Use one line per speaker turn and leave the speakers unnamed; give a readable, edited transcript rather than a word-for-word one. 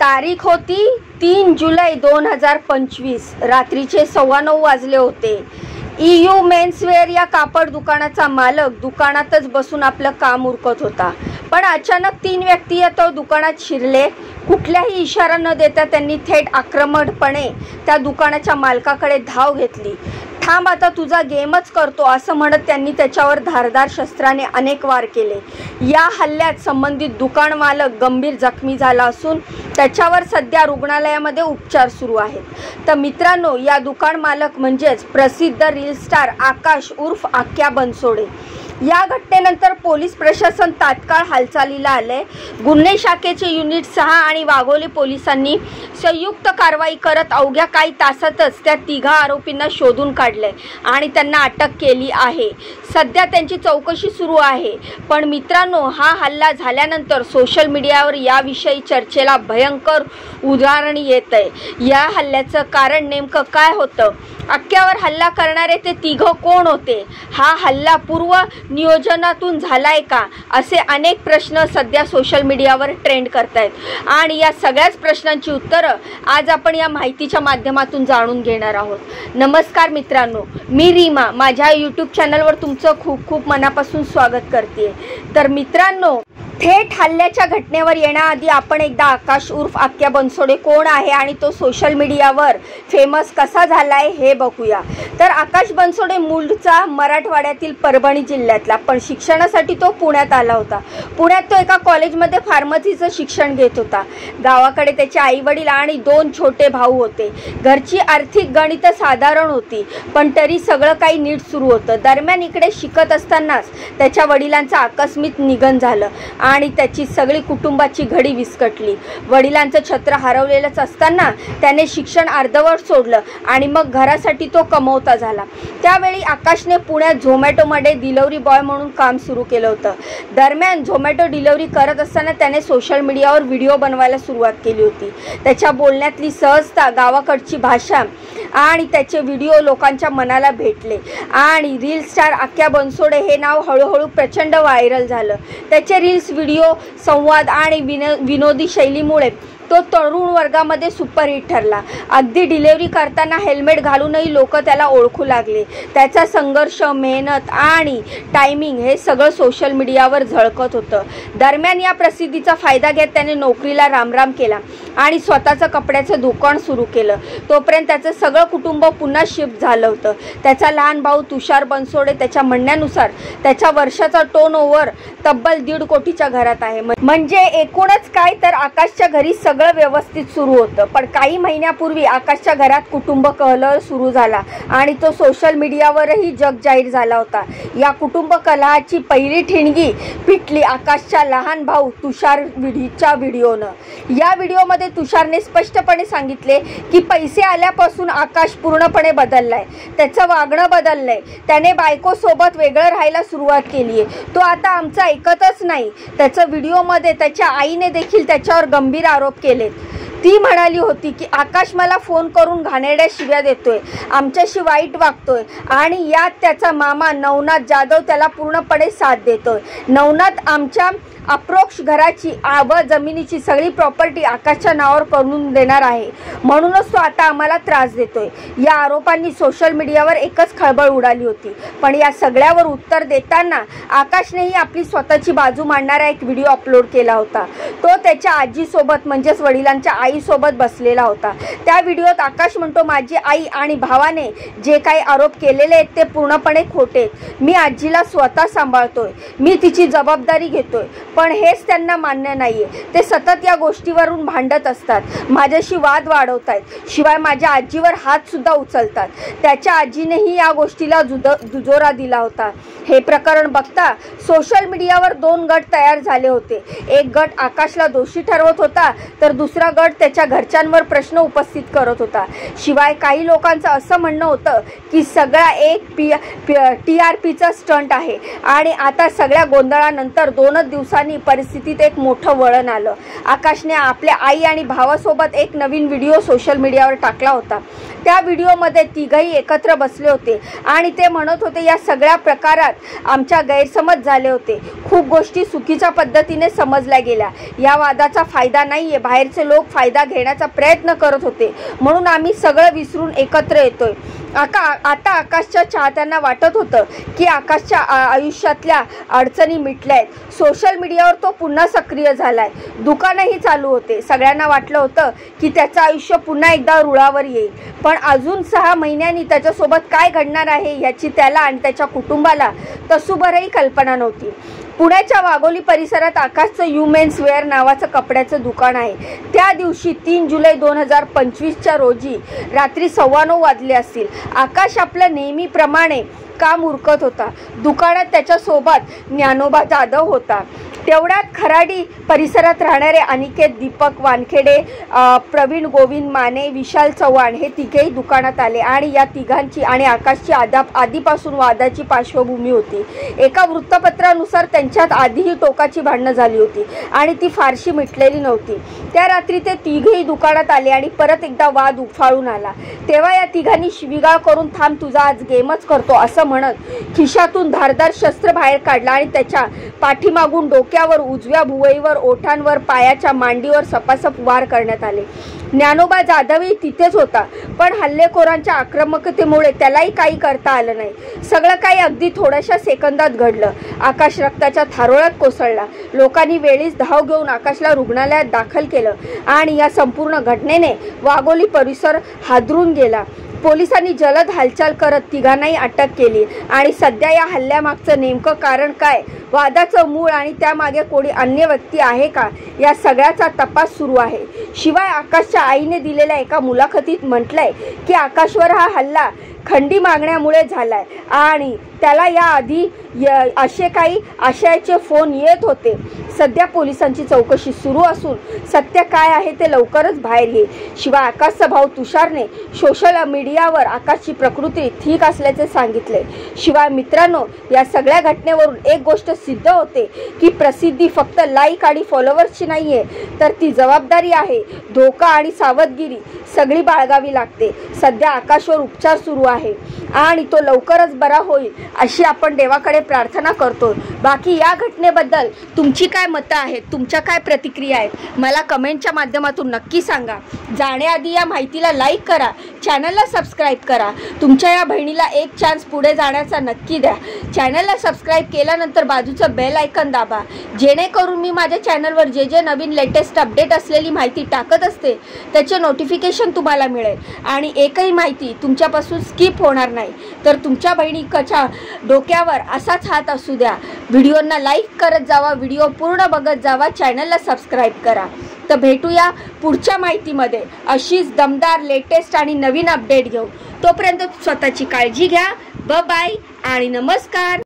तारीख होती 3 जुलै 2025। रात्रीचे 9:15 वाजले होते। EU मेन्सवेअर या कापड दुकानाचा मालक दुकानातच बसून आपलं काम उरकत होता, पण अचानक 3 व्यक्ती तो दुकानात शिरले। कुठल्याही इशारा न देता त्यांनी थेट आक्रमकपणे त्या दुकानाच्या मालकाकडे धाव घेतली। थांब, आता तुझा गेमच करतो असं म्हणत त्यांनी त्याच्यावर धारदार शस्त्राने अनेक वार केले। या हल्ल्यात संबंधित दुकान मालक गंभीर जखमी झाला असून त्याच्यावर सध्या रुग्णालयामध्ये उपचार सुरू आहेत। तर मित्रांनो, या दुकान मालक म्हणजेच प्रसिद्ध रील स्टार आकाश उर्फ आक्या बनसोडे। या घटनेनंतर पोलीस प्रशासन तात्काळ हालचालीला आले। गुन्हे शाखेचे युनिट 6 आणि वाघोली पोलिसांनी संयुक्त कारवाई करत अवघ्या काही तासातच त्या 3 आरोपींना शोधून काढले आणि त्यांना अटक केली आहे। सध्या त्यांची चौकशी सुरू आहे। पण मित्रांनो, हा हल्ला झाल्यानंतर सोशल मीडियावर याविषयी चर्चेला भयंकर उदाहरण येत आहे। या हल्ल्याचं कारण नेमकं काय होतं? आक्यावर हल्ला करणारे ते 3 कोण होते? हा हल्ला पूर्व नियोजनातून झालाय का? असे अनेक प्रश्न सध्या सोशल मीडियावर ट्रेंड करतायत आणि या सगळ्याच प्रश्नांची उत्तरं आज आपण या माहितीच्या माध्यमातून जाणून घेणार आहोत। नमस्कार मित्रांनो, मी रीमा माझ्या यूट्यूब चॅनलवर तुमचं खूप खूप मनापासून स्वागत करते। तर मित्रांनो, थेट हल्ल्याच्या घटनेवर येण्याआधी आपण एकदा आकाश उर्फ आक्या बनसोडे कोण आहे आणि तो सोशल मीडियावर फेमस कसा झालाय हे बघूया। तर आकाश बनसोडे मूळचा मराठवाड्यातील परभणी जिल्ह्यातला, पण शिक्षणासाठी तो पुण्यात आला होता। पुण्यात तो एका कॉलेजमध्ये फार्मसीचं शिक्षण घेत होता। गावाकडे त्याचे आई वडील आणि 2 छोटे भाऊ होते। घरची आर्थिक गणितं साधारण होती, पण तरी सगळं काही नीट सुरू होतं। दरम्यान इकडे शिकत असतानाच त्याच्या वडिलांचं आकस्मिक निधन झालं आणि त्याची सगळी कुटुंबाची घडी विस्कटली। वडिलांचं छत्र हरवलेलंच असताना त्याने शिक्षण अर्धवट सोडलं आणि मग घरासाठी तो कमवता झाला। त्यावेळी आकाशने पुण्यात झोमॅटोमध्ये डिलिव्हरी बॉय म्हणून काम सुरू केलं होतं। दरम्यान झोमॅटो डिलिव्हरी करत असताना त्याने सोशल मीडियावर व्हिडिओ बनवायला सुरुवात केली होती। त्याच्या बोलण्यातली सहजता, गावाकडची भाषा आणि त्याचे व्हिडिओ लोकांच्या मनाला भेटले आणि रील स्टार आक्या बनसोडे हे नाव हळूहळू प्रचंड व्हायरल झालं। त्याचे रील्स, व्हिडिओ, संवाद आणि विनोदी शैलीमुळे तो तरुण वर्गामध्ये सुपरहिट ठरला। अगदी डिलिव्हरी करताना हेल्मेट घालूनही लोक त्याला ओळखू लागले। त्याचा संघर्ष, मेहनत आणि टायमिंग हे सगळं सोशल मीडियावर झळकत होतं। दरम्यान या प्रसिद्धीचा फायदा घेत त्याने नोकरीला रामराम केला आणि स्वतःचं कपड्याचं दुकान सुरू केलं। तोपर्यंत त्याचं सगळं कुटुंब पुन्हा शिफ्ट झालं होतं। त्याचा लहान भाऊ तुषार बनसोडे त्याच्या म्हणण्यानुसार त्याच्या वर्षाचा टर्नओव्हर तब्बल 1.5 कोटीच्या घरात आहे। म्हणजे एकूणच काय तर आकाशच्या घरी सगळं व्यवस्थित सुरू होतं। पण काही महिन्यापूर्वी आकाशच्या घरात कुटुंब कलह सुरू झाला आणि तो सोशल मीडियावरही जगजाहीर झाला होता। या कुटुंब कलहाची पहिली ठिणगी पिटली आकाशच्या लहान भाऊ तुषारच्या व्हिडिओनं। या व्हिडिओमध्ये तुषारने स्पष्टपणे सांगितले की पैसे आल्यापासून आकाश पूर्णपणे बदललाय, त्याचं वागणं बदललंय, त्याने बायकोसोबत वेगळं राहायला सुरुवात केली आहे, तो आता आमचं ऐकतच नाही। त्याचं व्हिडिओमध्ये त्याच्या आईने देखील त्याच्यावर गंभीर आरोप केले। ती म्हणाली होती की आकाश मला फोन करून घाणेरड्या शिव्या देतोय, आमच्याशी वाईट वागतोय आणि यात त्याचा मामा नवनाथ जाधव त्याला पूर्णपणे साथ देतोय। नवनाथ आमच्या अप्रोक्ष घराची व जमिनीची सगळी प्रॉपर्टी आकाशच्या नावावर करून देणार आहे, म्हणूनच तो आता आम्हाला त्रास देतोय। या आरोपांनी सोशल मीडियावर एकच खळबळ उडाली होती। पण या सगळ्यावर उत्तर देताना आकाशनेही आपली स्वतःची बाजू मांडणारा एक व्हिडिओ अपलोड केला होता। तो त्याच्या आजीसोबत म्हणजेच वडिलांच्या आईसोबत बसलेला होता। त्या व्हिडिओत आकाश म्हणतो, माझी आई आणि भावाने जे काही आरोप केलेले आहेत ते पूर्णपणे खोटे आहेत। मी आजीला स्वतः सांभाळतोय, मी तिची जबाबदारी घेतोय, पण हेच त्यांना मान्य नाहीये। ते सतत या गोष्टीवरून भांडत असतात, माझ्याशी वाद वाढवतायत, शिवाय माझ्या आजीवर हात सुद्धा उचलतात। त्याच्या आजीनेही या गोष्टीला दुजोरा दिला होता। हे प्रकरण बघता सोशल मीडियावर 2 गट तयार झाले होते। एक गट आकाशला दोषी ठरवत होता, तर दुसरा गट त्याच्या घरच्यांवर प्रश्न उपस्थित करत होता। शिवाय काही लोकांचं असं म्हणणं होतं की सगळा एक TRPचा स्टंट आहे आणि आता सगळ्या गोंधळानंतर 2च दिवसांनी परिस्थितीत एक मोठं वळण आलं। आकाशने आपल्या आई आणि भावासोबत एक नवीन व्हिडिओ सोशल मीडियावर टाकला होता। त्या व्हिडिओमध्ये तिघही एकत्र बसले होते आणि ते म्हणत होते या सगळ्या प्रकारात आमच्या गैरसमज झाले होते, खूप गोष्टी चुकीच्या पद्धतीने समजल्या गेल्या, या वादाचा फायदा नाही आहे, बाहेरचे लोक फायदा घेण्याचा प्रयत्न करत होते म्हणून आम्ही सगळं विसरून एकत्र येतोय. आता आकाशच्या चाहत्यांना वाटत होतं की आकाशच्या आयुष्यातल्या अडचणी मिटल्या आहेत. सोशल मीडियावर तो पुन्हा सक्रिय झालाय, दुकानंही चालू होते. सगळ्यांना वाटलं होतं की त्याचं आयुष्य पुन्हा एकदा रुळावर येईल, पण अजून 6 महिन्यांनी त्याच्यासोबत काय घडणार आहे याची त्याला आणि त्याच्या कुटुंबाला तसूभरही कल्पना नव्हती. पुण्याच्या वाघोली परिसरात आकाशचं यू मेन्स वेअर नावाचं कपड्याचं दुकान आहे. त्या दिवशी 3 जुलै 2025च्या रोजी रात्री 9:15 वाजले असतील. आकाश आपल्या नेहमीप्रमाणे काम उरकत होता. दुकानात त्याच्यासोबत ज्ञानोबा जाधव होता. तेवढ्यात खराडी परिसरात राहणारे अनिकेत दीपक वानखेडे, प्रवीण गोविंद माने, विशाल चव्हाण हे तिघेही दुकानात आले आणि या तिघांची आणि आकाशची आधीपासून वादाची पार्श्वभूमी होती. एका वृत्तपत्रानुसार त्यांच्यात आधीही टोकाची भांडणं झाली होती आणि ती फारशी मिटलेली नव्हती. त्या रात्री ते तिघेही दुकानात आले आणि परत एकदा वाद उफाळून आला. तेव्हा या तिघांनी शिवीगाळ करून थांब तुझा आज गेमच करतो असं म्हणत खिशातून धारदार शस्त्र बाहेर काढला आणि त्याच्या पाठीमागून डोक्यावर, उजव्या भुवईवर, ओठांवर, पायाच्या मांडीवर सपासप वार करण्यात आले. ज्ञानोबा जाधवही तिथेच होता, पण हल्लेखोरांच्या आक्रमकतेमुळे त्यालाही काही करता आलं नाही. सगळं काही अगदी थोड्याशा सेकंदात घडलं. आकाश रक्ताच्या थारोळ्यात कोसळला. लोकांनी वेळीच धाव घेऊन आकाशला रुग्णालयात दाखल केलं आणि या संपूर्ण घटनेने वाघोली परिसर हादरून गेला. पोलिसांनी जलद हालचाल करत तिघांनाही अटक केली आणि सध्या या हल्ल्यामागचं नेमकं कारण काय, वादाचं मूळ आणि त्यामागे कोणी अन्य व्यक्ती आहे का, या सगळ्याचा तपास सुरू आहे. शिवाय आकाशच्या आईने दिलेल्या एका मुलाखतीत म्हटलंय की आकाशवर हा हल्ला खंडी मागण्यामुळे झालाय आणि त्याला याआधी असे काही आशयाचे फोन येत होते. सध्या पोलिसांची चौकशी सुरू असून सत्य काय आहे ते लवकरच बाहेर येईल. शिवाय आकाशचा भाऊ तुषारने सोशल मीडियावर आकाशची प्रकृती ठीक असल्याचे सांगितले. शिवाय मित्रांनो, या सगळ्या घटनेवरून एक गोष्ट सिद्ध होते की प्रसिद्धी फक्त लाईक आणि फॉलोअर्सची नाही आहे, तर ती जबाबदारी आहे. धोका आणि सावधगिरी सगळी बाळगावी लागते. सध्या आकाशवर उपचार सुरू आहे आणि तो लवकरच बरा होईल अशी आपण देवाकडे प्रार्थना करतो. बाकी या घटनेबद्दल तुमची काय मतं आहेत, तुमच्या काय प्रतिक्रिया आहेत, मला कमेंटच्या माध्यमातून नक्की सांगा. जाण्याआधी या माहितीला लाईक करा, चॅनलला सबस्क्राईब करा. तुमच्या या बहिणीला एक चान्स पुढे जाण्याचा नक्की द्या. चॅनलला सबस्क्राईब केल्यानंतर बाजूचं बेल आयकन दाबा, जेणेकरून मी माझ्या चॅनलवर जे जे नवीन लेटेस्ट अपडेट असलेली माहिती टाकत असते त्याचे नोटिफिकेशन तुम्हाला मिळेल आणि एकही माहिती तुमच्यापासून स्किप होणार नाही. तर तुमच्या बहिणीच्या डोक्यावर असाच हात असू द्या. व्हिडिओंना लाईक करत जावा, व्हिडिओ पूर्ण बघत जावा, चॅनलला सबस्क्राईब करा. तर भेटूया पुढच्या माहितीमध्ये अशीच दमदार, लेटेस्ट आणि नवीन अपडेट घेऊन. तोपर्यंत स्वतःची काळजी घ्या. बाय आणि नमस्कार.